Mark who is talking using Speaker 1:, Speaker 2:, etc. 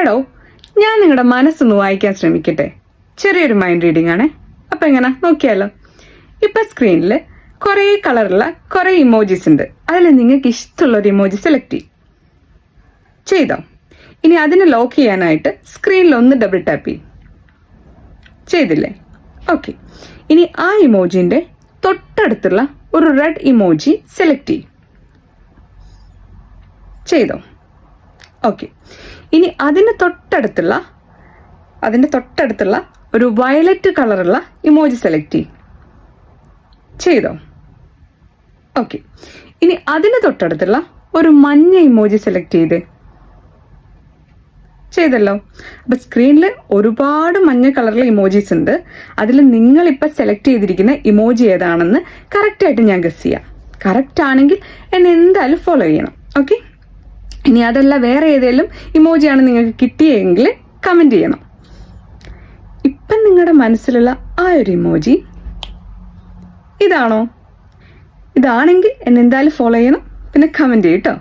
Speaker 1: എടോ, ഞാൻ നിങ്ങളുടെ മനസ്സൊന്ന് വായിക്കാൻ ശ്രമിക്കട്ടെ. ചെറിയൊരു മൈൻഡ് റീഡിംഗ് ആണേ. അപ്പം എങ്ങനെ നോക്കിയാലോ? ഇപ്പം സ്ക്രീനിൽ കുറേ കളറുള്ള കുറേ ഇമോജീസ് ഉണ്ട്. അതിൽ നിങ്ങൾക്ക് ഇഷ്ടമുള്ളൊരു ഇമോജി സെലക്ട് ചെയ്തോ? ഇനി അതിനെ ലോക്ക് ചെയ്യാനായിട്ട് സ്ക്രീനിൽ ഒന്ന് ഡബിൾ ടാപ്പ് ചെയ്തില്ലേ? ഓക്കെ. ഇനി ആ ഇമോജിൻ്റെ തൊട്ടടുത്തുള്ള ഒരു റെഡ് ഇമോജി സെലക്ട് ചെയ്തോ? ഓക്കെ. ഇനി അതിൻ്റെ തൊട്ടടുത്തുള്ള ഒരു വയലറ്റ് കളറുള്ള ഇമോജി സെലക്ട് ചെയ്തോ? ഓക്കെ. ഇനി അതിന് തൊട്ടടുത്തുള്ള ഒരു മഞ്ഞ ഇമോജി സെലക്ട് ചെയ്തല്ലോ. അപ്പം സ്ക്രീനിൽ ഒരുപാട് മഞ്ഞ കളറിലെ ഇമോജീസ് ഉണ്ട്. അതിൽ നിങ്ങളിപ്പോൾ സെലക്ട് ചെയ്തിരിക്കുന്ന ഇമോജി ഏതാണെന്ന് കറക്റ്റായിട്ട് ഞാൻ ഗസ് ചെയ്യാം. കറക്റ്റ് ആണെങ്കിൽ എന്നെ എന്തായാലും ഫോളോ ചെയ്യണം. ഓക്കെ. ഇനി അതല്ല വേറെ ഏതെങ്കിലും ഇമോജിയാണ് നിങ്ങൾക്ക് കിട്ടിയെങ്കിൽ കമൻറ്റ് ചെയ്യണം. ഇപ്പം നിങ്ങളുടെ മനസ്സിലുള്ള ആ ഒരു ഇമോജി ഇതാണോ? ഇതാണെങ്കിൽ എന്നെ എന്തായാലും ഫോളോ ചെയ്യണം, പിന്നെ കമൻറ്റ് ചെയ്യട്ടോ.